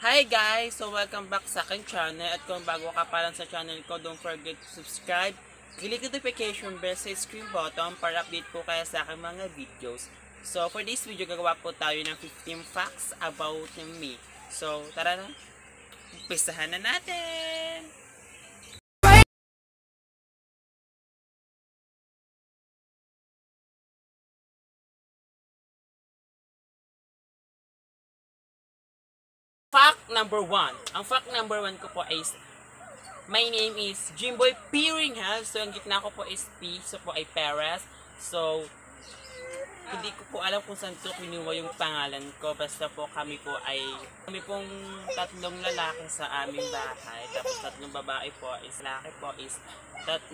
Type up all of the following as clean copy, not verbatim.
Hi guys! So welcome back sa aking channel at kung bago ka pa lang sa channel ko, don't forget to subscribe. Click notification bell sa screen button para update po kayo sa aking mga videos. So for this video, gagawa po tayo ng 15 facts about me. So tara na, umpisahan na natin! Fact number 1. Ang fact number 1 ko po is my name is Jimboy Piringhal. So, ang gitna ko po is P. So, po ay Perez. So, hindi ko po alam kung saan to kinuha yung pangalan ko. Basta po kami pong tatlong lalaki sa aming bahay. Tapos tatlong babae po is lalaki po is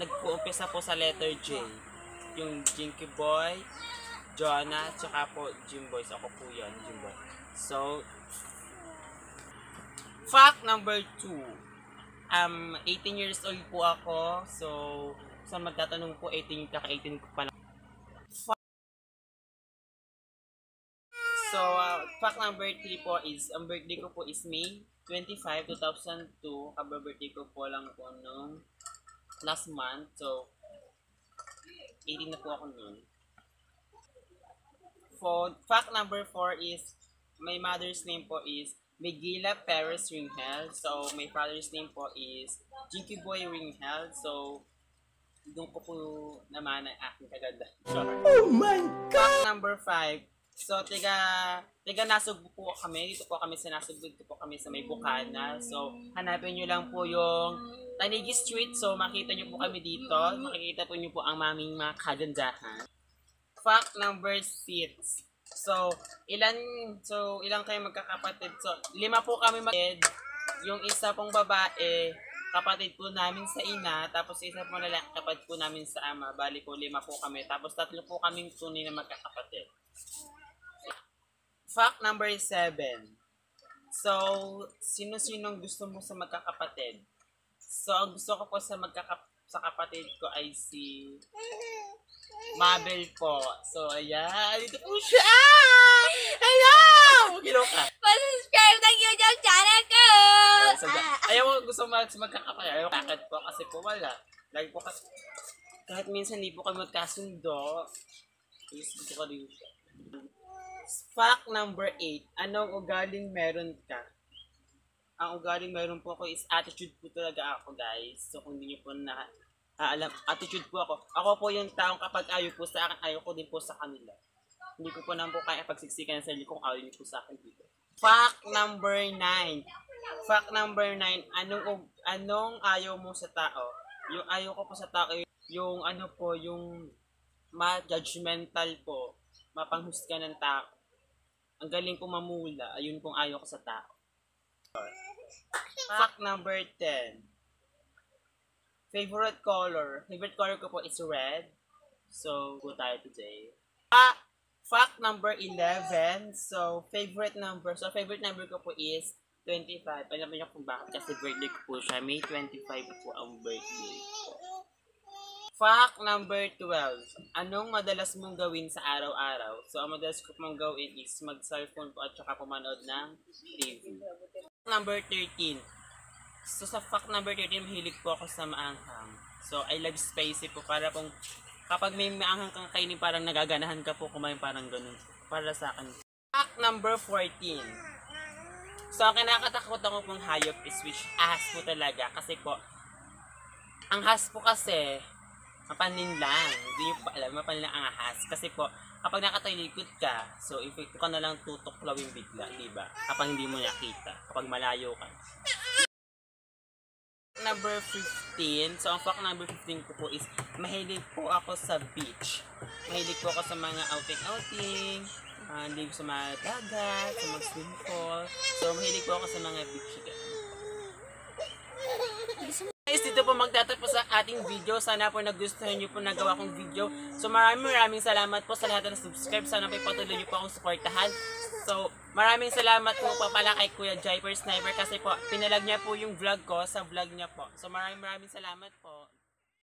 nagpo-umpisa po sa letter J. Yung Jinky Boy, Jonah, tsaka po Jimboy. So, ako po yun, Jimboy. So, fact number 2. 18 years old po ako. So, sa magtatanong po, 18 kaka-18 ko pa lang. So, fact number 3 po is, ang birthday ko po is May 25, 2002. Kaba-birthday ko po lang po nung last month. So, 18 na po ako nun. For fact number 4 is, my mother's name po is Miguela Perez Ringhel. So, my father's name po is Jinky Boy Ringhel. So, doon ko po naman ang aking kaganda. Oh my God! Fact number 5. So, tiga Nasugbu po kami. Dito po kami sa Nasugbu. Dito po kami sa may Bukana. So, hanapin nyo lang po yung Tanigi Street. So, makita nyo po kami dito. Makikita po nyo po ang maming mga kagandahan. Fact number 6. So, ilang kayo magkakapatid? So, 5 po kami magkakapatid. Yung isa pong babae, kapatid po namin sa ina. Tapos isa pong lalaki, kapatid po namin sa ama. Bali po, 5 po kami. Tapos 3 po kaming tunay na magkakapatid. Fact number 7. So, sino-sinong gusto mo sa magkakapatid? So, ang gusto ko po sa kapatid ko ay si Mabel po. So, ayan. Dito po siya. Hello! Hello ka. Pa-subscribe ng YouTube channel ko! Ayaw mo gusto magkakapatid. Ayaw kakad po kasi po wala. Lagi po kasi, kahit minsan hindi po kami magkasundo, gusto ko rin siya. Fact number 8. Anong ugaling meron ka? Ang ugaling meron po ako is attitude po talaga ako, guys. So, kung hindi nyo po alam, attitude po ako. Ako po yung taong kapag ayaw po sa akin, ayaw ko din po sa kanila. Hindi ko po naman po kaya pagsiksikan sa sarili kung ayaw niyo po sa akin dito. Fact number 9. Fact number 9. Anong ayaw mo sa tao? Yung ayaw ko po sa tao, yung ano po, yung ma-judgmental po, mapanghusga ng tao. Ang galing po mamula, ayun pong ayaw ko sa tao. Fact number 10. Favorite color. Favorite color ko po is red. So, go tayo today. Fact number 11. So, favorite number. So, favorite number ko po is 25. Alam niyo kung bakit. Kasi birthday ko po siya. May 25 po ang birthday ko. Fact number 12. Anong madalas mong gawin sa araw-araw? So, ang madalas ko pong gawin is mag-cellphone po at saka pumanood ng TV. Number 13. So, sa fact number 13, mahilig po ako sa maanghang. So, I love spicy po. Para pong, kapag may maanghang kang kainin, parang nagaganahan ka po kumain, parang ganun. Para sa akin. Fact number 14. So, ang kinakatakot ako pong hayop is which ahas po talaga. Kasi po, ang ahas po kasi, mapanin lang. Hindi nyo pa alam, mapanin lang ang ahas. Kasi po, kapag nakatalikod ka, so if ka na lang tutuklawin bigla, diba? Kapag hindi mo nakita, kapag malayo ka. Number 15. So, ang fact number 15 ko po is, mahilig po ako sa beach. Mahilig po ako sa mga outing-outing, hindi ko sa mga dagat, sa mga swim pool. So, mahilig po ako sa mga beach. Guys, dito po magtatapos sa ating video. Sana po nagustuhan nyo po nagawa kong video. So, maraming salamat po sa lahat na subscribe. Sana po patuloy nyo po akong supportahan. So, maraming salamat po pala kay Kuya Jyper Sniper kasi po, pinalag niya po yung vlog ko sa vlog niya po. So, maraming salamat po.